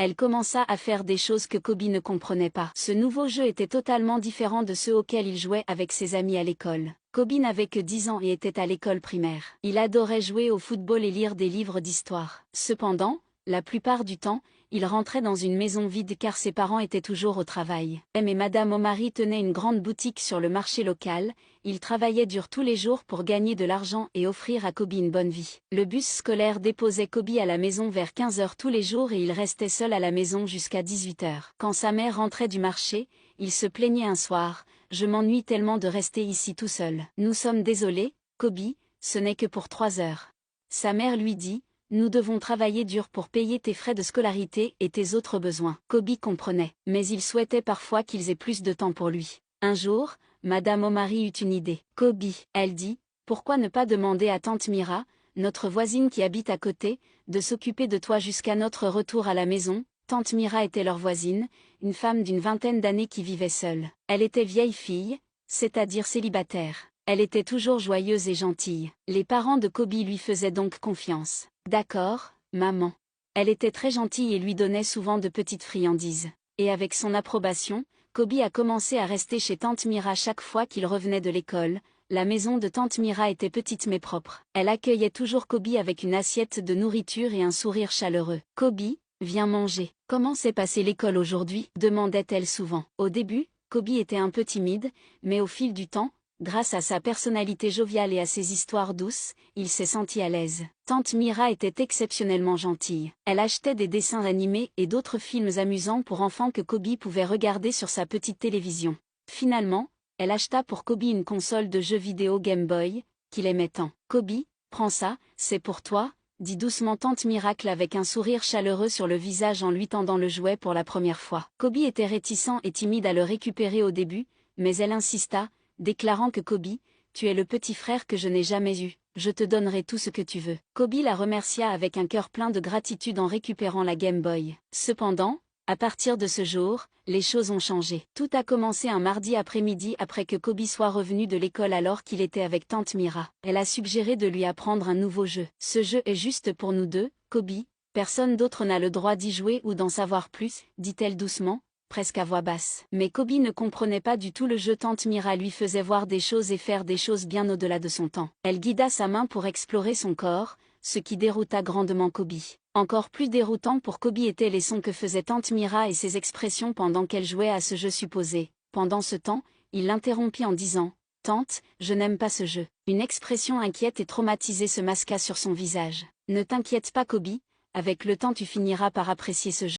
Elle commença à faire des choses que Kobe ne comprenait pas. Ce nouveau jeu était totalement différent de ceux auxquels il jouait avec ses amis à l'école. Kobe n'avait que 10 ans et était à l'école primaire. Il adorait jouer au football et lire des livres d'histoire. Cependant, la plupart du temps, il rentrait dans une maison vide car ses parents étaient toujours au travail. Mais Madame Omari tenait une grande boutique sur le marché local. Il travaillait dur tous les jours pour gagner de l'argent et offrir à Kobe une bonne vie. Le bus scolaire déposait Kobe à la maison vers 15 h tous les jours et il restait seul à la maison jusqu'à 18 h. Quand sa mère rentrait du marché, il se plaignait un soir. « Je m'ennuie tellement de rester ici tout seul. Nous sommes désolés, Kobe, ce n'est que pour 3 heures. » Sa mère lui dit: « Nous devons travailler dur pour payer tes frais de scolarité et tes autres besoins. » Kobe comprenait, mais il souhaitait parfois qu'ils aient plus de temps pour lui. Un jour, Madame Omari eut une idée. « Kobe, » elle dit, « pourquoi ne pas demander à tante Mira, notre voisine qui habite à côté, de s'occuper de toi jusqu'à notre retour à la maison ?» Tante Mira était leur voisine, une femme d'une vingtaine d'années qui vivait seule. Elle était vieille fille, c'est-à-dire célibataire. Elle était toujours joyeuse et gentille. Les parents de Kobe lui faisaient donc confiance. « D'accord, maman. » Elle était très gentille et lui donnait souvent de petites friandises. Et avec son approbation, Kobe a commencé à rester chez tante Mira chaque fois qu'il revenait de l'école. La maison de tante Mira était petite mais propre. Elle accueillait toujours Kobe avec une assiette de nourriture et un sourire chaleureux. « Kobe, viens manger. Comment s'est passée l'école aujourd'hui ?» demandait-elle souvent. Au début, Kobe était un peu timide, mais au fil du temps, grâce à sa personnalité joviale et à ses histoires douces, il s'est senti à l'aise. Tante Mira était exceptionnellement gentille. Elle achetait des dessins animés et d'autres films amusants pour enfants que Kobe pouvait regarder sur sa petite télévision. Finalement, elle acheta pour Kobe une console de jeux vidéo Game Boy, qu'il aimait tant. « Kobe, prends ça, c'est pour toi », dit doucement tante Miracle avec un sourire chaleureux sur le visage en lui tendant le jouet pour la première fois. Kobe était réticent et timide à le récupérer au début, mais elle insista, déclarant que « Kobe, tu es le petit frère que je n'ai jamais eu, je te donnerai tout ce que tu veux. » Kobe la remercia avec un cœur plein de gratitude en récupérant la Game Boy. Cependant, à partir de ce jour, les choses ont changé. Tout a commencé un mardi après-midi après que Kobe soit revenu de l'école alors qu'il était avec tante Mira. Elle a suggéré de lui apprendre un nouveau jeu. « Ce jeu est juste pour nous deux, Kobe. Personne d'autre n'a le droit d'y jouer ou d'en savoir plus, » dit-elle doucement, presque à voix basse. Mais Kobe ne comprenait pas du tout le jeu. Tante Mira lui faisait voir des choses et faire des choses bien au-delà de son temps. Elle guida sa main pour explorer son corps, ce qui dérouta grandement Kobe. Encore plus déroutant pour Kobe étaient les sons que faisait tante Mira et ses expressions pendant qu'elle jouait à ce jeu supposé. Pendant ce temps, il l'interrompit en disant « Tante, je n'aime pas ce jeu. » Une expression inquiète et traumatisée se masqua sur son visage. « Ne t'inquiète pas Kobe, avec le temps tu finiras par apprécier ce jeu. »